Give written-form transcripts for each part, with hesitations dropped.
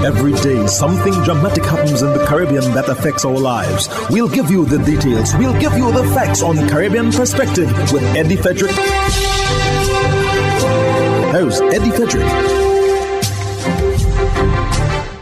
Every day, something dramatic happens in the Caribbean that affects our lives. We'll give you the details. We'll give you the facts on Caribbean Perspective with Eddie Frederick. Host Eddie Frederick.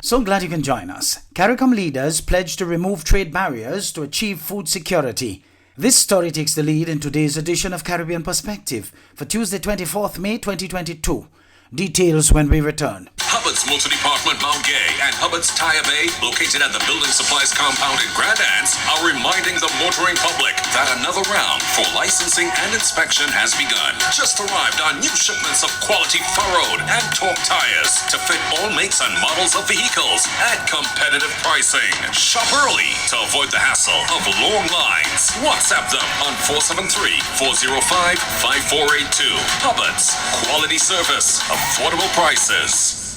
So glad you can join us. CARICOM Leaders pledge to remove trade barriers to achieve food security. This story takes the lead in today's edition of Caribbean Perspective for Tuesday, 24th May 2022. Details when we return. Hubbard's Multi-Department Mount Gay and Hubbard's Tire Bay, located at the Building Supplies Compound in Grand Anse, are reminding the motoring public that another round for licensing and inspection has begun. Just arrived on new shipments of quality furrowed and torque tires to fit all makes and models of vehicles at competitive pricing. Shop early to avoid the hassle of long lines. WhatsApp them on 473-405-5482. Hubbard's, quality service, affordable prices.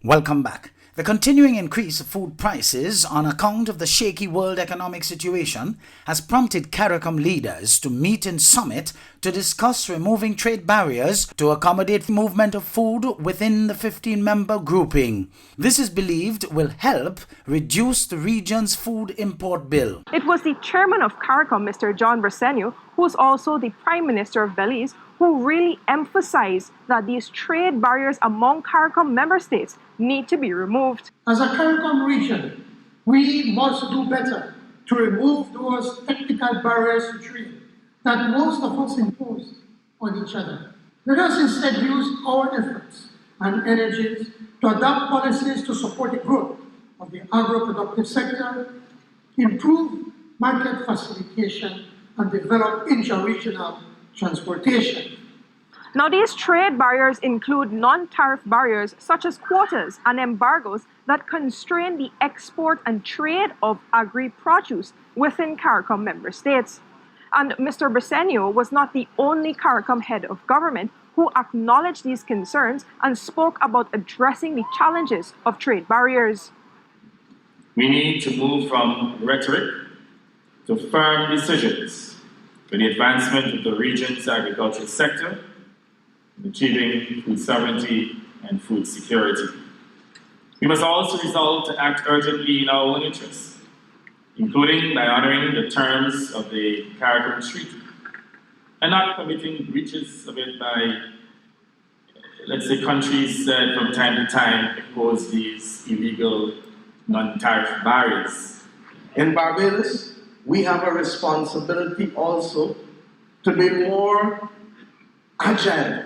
Welcome back. The continuing increase of food prices on account of the shaky world economic situation has prompted CARICOM leaders to meet in summit to discuss removing trade barriers to accommodate movement of food within the 15-member grouping. This is believed will help reduce the region's food import bill. It was the chairman of CARICOM, Mr. John Bresenio, who is also the Prime Minister of Belize, who really emphasized that these trade barriers among CARICOM member states need to be removed. As a CARICOM region, we must do better to remove those technical barriers to trade that most of us impose on each other. Let us instead use our efforts and energies to adopt policies to support the growth of the agro-productive sector, improve market facilitation, and develop intra-regional transportation. Now, these trade barriers include non-tariff barriers such as quotas and embargoes that constrain the export and trade of agri-produce within CARICOM member states. And Mr. Bresenio was not the only CARICOM head of government who acknowledged these concerns and spoke about addressing the challenges of trade barriers. We need to move from rhetoric to firm decisions for the advancement of the region's agricultural sector, achieving food sovereignty and food security. We must also resolve to act urgently in our own interests, including by honoring the terms of the CARICOM Treaty and not permitting breaches of it by, let's say, countries that from time to time impose these illegal non-tariff barriers. In Barbados, we have a responsibility also to be more agile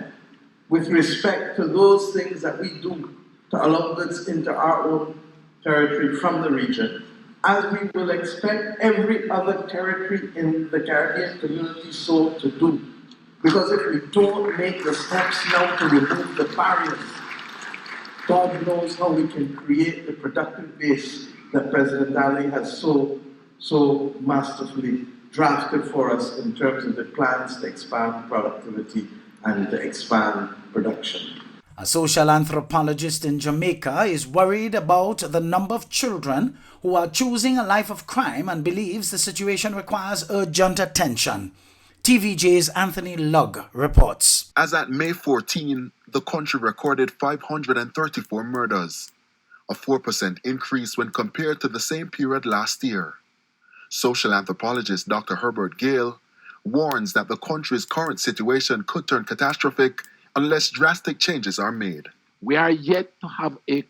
with respect to those things that we do to allow goods into our own territory from the region, as we will expect every other territory in the Caribbean community so to do. Because if we don't make the steps now to remove the barriers, God knows how we can create the productive base that President Ali has so masterfully drafted for us in terms of the plans to expand productivity and to expand production. A social anthropologist in Jamaica is worried about the number of children who are choosing a life of crime and believes the situation requires urgent attention. TVJ's Anthony Lugg reports. As at May 14, the country recorded 534 murders, a 4% increase when compared to the same period last year. Social anthropologist Dr. Herbert Gale warns that the country's current situation could turn catastrophic unless drastic changes are made. We are yet to have a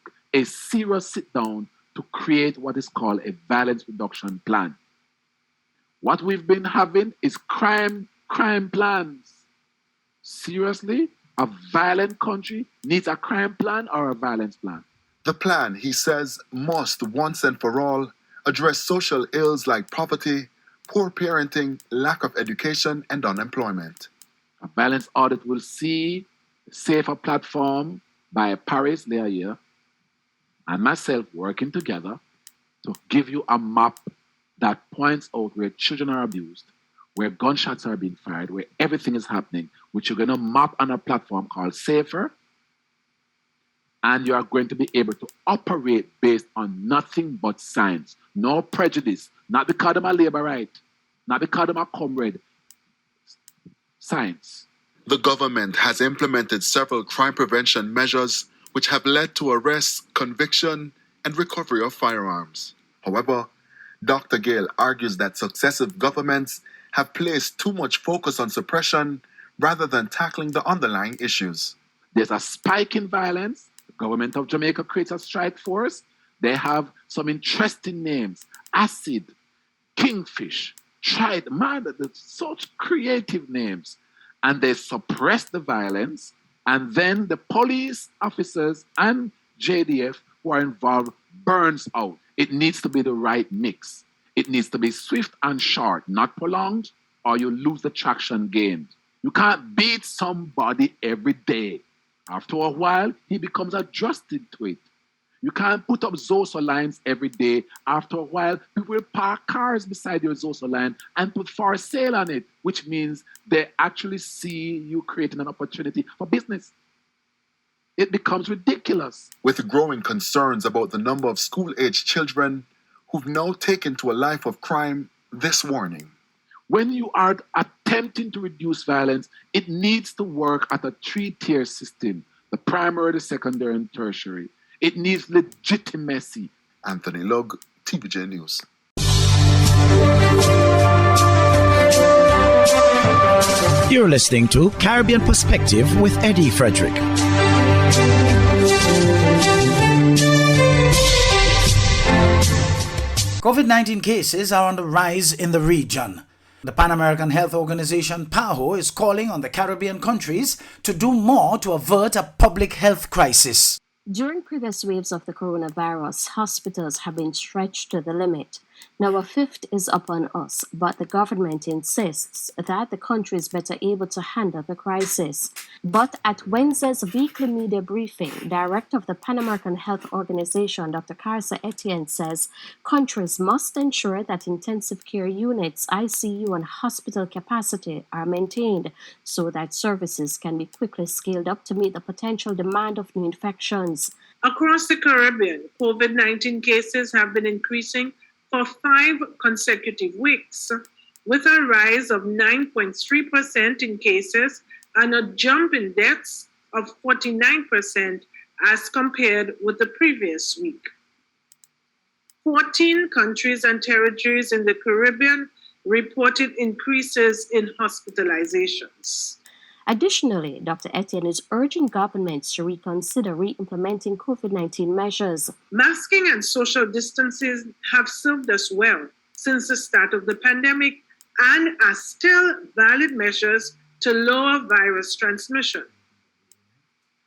serious sit-down to create what is called a violence reduction plan. What we've been having is crime plans. Seriously? A violent country needs a crime plan or a violence plan? The plan, he says, must once and for all address social ills like poverty, poor parenting, lack of education, and unemployment. A balance audit will see a safer platform by Paris Leayer and myself working together to give you a map that points out where children are abused, where gunshots are being fired, where everything is happening, which you're going to map on a platform called Safer, and you are going to be able to operate based on nothing but science, no prejudice, not because of my labor right, not because of my comrade, science. The government has implemented several crime prevention measures which have led to arrests, conviction, and recovery of firearms. However, Dr. Gale argues that successive governments have placed too much focus on suppression rather than tackling the underlying issues. There's a spike in violence. The government of Jamaica creates a strike force. They have some interesting names: Acid, Kingfish, Trident. Man, such creative names. And they suppress the violence. And then the police officers and JDF who are involved burns out. It needs to be the right mix. It needs to be swift and short, not prolonged, or you lose the traction gained. You can't beat somebody every day. After a while, he becomes adjusted to it. You can't put up Zoso lines every day. After a while, people will park cars beside your Zoso line and put for sale on it, which means they actually see you creating an opportunity for business. It becomes ridiculous. With growing concerns about the number of school-aged children who've now taken to a life of crime, this warning. When you are attempting to reduce violence, it needs to work at a 3-tier system: the primary, the secondary, and tertiary. It needs legitimacy. Anthony Lugg, TVJ News. You're listening to Caribbean Perspective with Eddie Frederick. COVID-19 cases are on the rise in the region. The Pan American Health Organization, PAHO, is calling on the Caribbean countries to do more to avert a public health crisis. During previous waves of the coronavirus, hospitals have been stretched to the limit. Now a fifth is upon us, but the government insists that the country is better able to handle the crisis. But at Wednesday's weekly media briefing, Director of the Pan American Health Organization, Dr. Carissa Etienne, says countries must ensure that intensive care units, ICU, and hospital capacity are maintained so that services can be quickly scaled up to meet the potential demand of new infections. Across the Caribbean, COVID-19 cases have been increasing for 5 consecutive weeks, with a rise of 9.3% in cases and a jump in deaths of 49% as compared with the previous week. 14 countries and territories in the Caribbean reported increases in hospitalizations. Additionally, Dr. Etienne is urging governments to reconsider re-implementing COVID-19 measures. Masking and social distancing have served us well since the start of the pandemic and are still valid measures to lower virus transmission.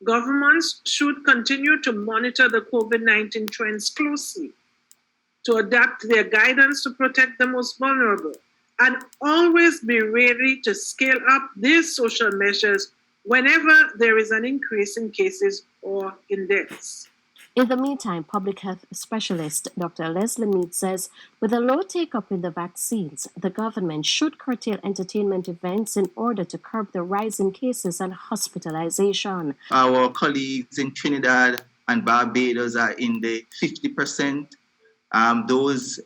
Governments should continue to monitor the COVID-19 trends closely, to adapt their guidance to protect the most vulnerable, and always be ready to scale up these social measures whenever there is an increase in cases or in deaths. In the meantime, public health specialist Dr. Leslie Mead says with a low take-up in the vaccines, the government should curtail entertainment events in order to curb the rise in cases and hospitalization. Our colleagues in Trinidad and Barbados are in the 50%. Those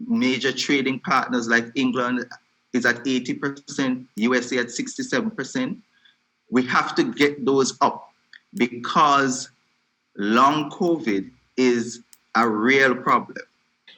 major trading partners like England is at 80%, USA at 67%. We have to get those up because long COVID is a real problem.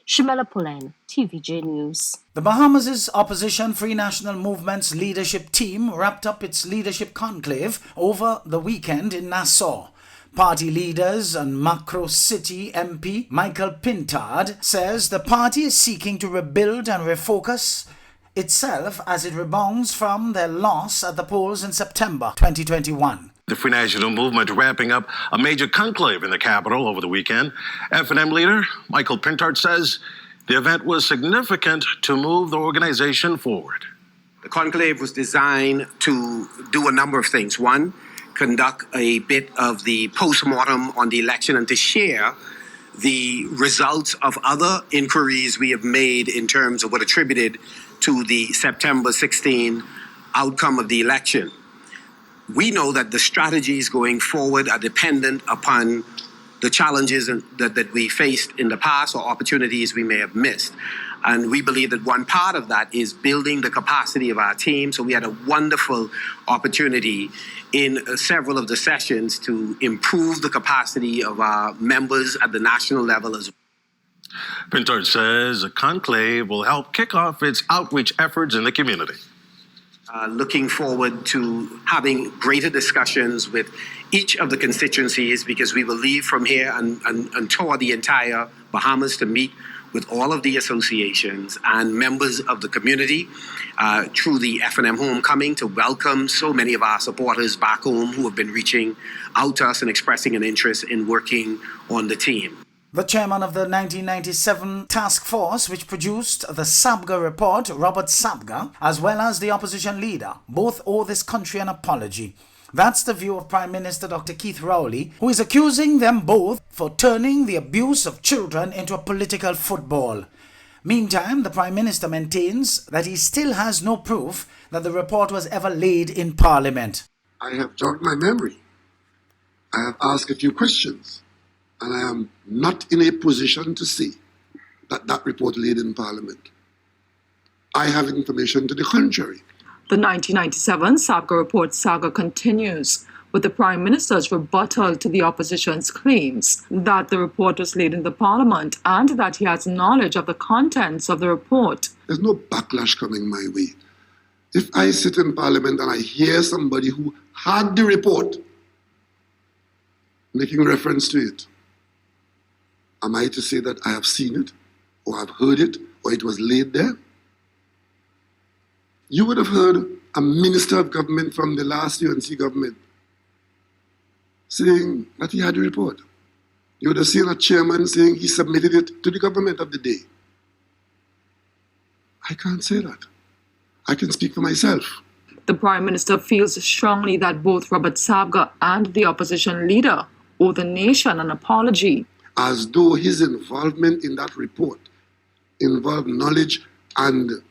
Shimela Pullen, TVJ News. The Bahamas' Opposition Free National Movement's leadership team wrapped up its leadership conclave over the weekend in Nassau. Party leaders and Macro City MP Michael Pintard says the party is seeking to rebuild and refocus itself as it rebounds from their loss at the polls in September 2021. The Free National Movement wrapping up a major conclave in the capital over the weekend. F&M leader Michael Pintard says the event was significant to move the organization forward. The conclave was designed to do a number of things. One, conduct a bit of the post-mortem on the election and to share the results of other inquiries we have made in terms of what attributed to the September 16 outcome of the election. We know that the strategies going forward are dependent upon the challenges that we faced in the past or opportunities we may have missed. And we believe that one part of that is building the capacity of our team. So we had a wonderful opportunity in several of the sessions to improve the capacity of our members at the national level as well. Pintard says the conclave will help kick off its outreach efforts in the community. Looking forward to having greater discussions with each of the constituencies, because we will leave from here and tour the entire Bahamas to meet with all of the associations and members of the community through the F&M Homecoming to welcome so many of our supporters back home who have been reaching out to us and expressing an interest in working on the team. The chairman of the 1997 task force which produced the Sabga report, Robert Sabga, as well as the opposition leader, both owe this country an apology. That's the view of Prime Minister Dr. Keith Rowley, who is accusing them both for turning the abuse of children into a political football. Meantime, the Prime Minister maintains that he still has no proof that the report was ever laid in Parliament. I have jogged my memory. I have asked a few questions, and I am not in a position to say that that report laid in Parliament. I have information to the contrary. The 1997 Sabga report saga continues, with the Prime Minister's rebuttal to the opposition's claims that the report was laid in the Parliament and that he has knowledge of the contents of the report. There's no backlash coming my way. If I sit in Parliament and I hear somebody who had the report making reference to it, am I to say that I have seen it, or have heard it, or it was laid there? You would have heard a minister of government from the last UNC government saying that he had a report. You would have seen a chairman saying he submitted it to the government of the day. I can't say that. I can speak for myself. The Prime Minister feels strongly that both Robert Sabga and the opposition leader owe the nation an apology. As though his involvement in that report involved knowledge and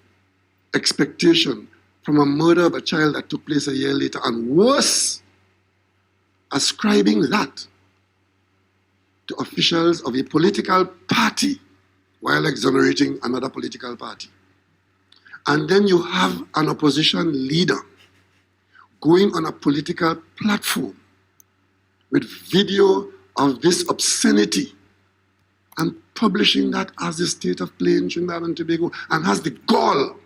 expectation from a murder of a child that took place a year later, and worse, ascribing that to officials of a political party while exonerating another political party. And then you have an opposition leader going on a political platform with video of this obscenity and publishing that as the state of play in Trinidad and Tobago, and has the gall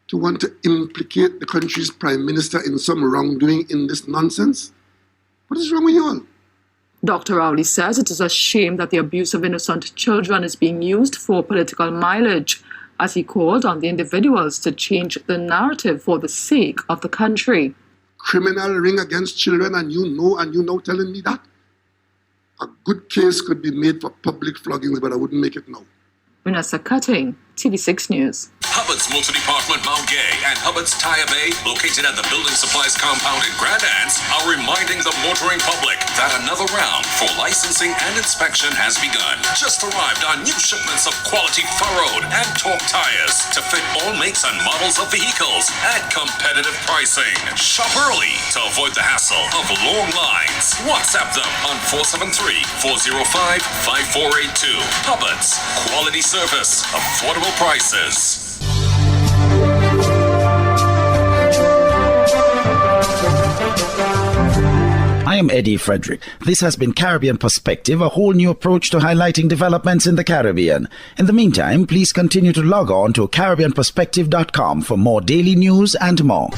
to want to implicate the country's Prime Minister in some wrongdoing in this nonsense? What is wrong with you all? Dr. Rowley says it is a shame that the abuse of innocent children is being used for political mileage, as he called on the individuals to change the narrative for the sake of the country. Criminal ring against children, and you know telling me that? A good case could be made for public floggings, but I wouldn't make it now. Vanessa Cutting, TV6 News. Hubbard's Multi-Department Mount Gay and Hubbard's Tire Bay, located at the Building Supplies compound in Grand Anse, are reminding the motoring public that another round for licensing and inspection has begun. Just arrived on new shipments of quality furrowed and torque tires to fit all makes and models of vehicles at competitive pricing. Shop early to avoid the hassle of long lines. WhatsApp them on 473-405-5482. Hubbard's, quality service, affordable prices. I am Eddie Frederick. This has been Caribbean Perspective, a whole new approach to highlighting developments in the Caribbean. In the meantime, please continue to log on to CaribbeanPerspective.com for more daily news and more.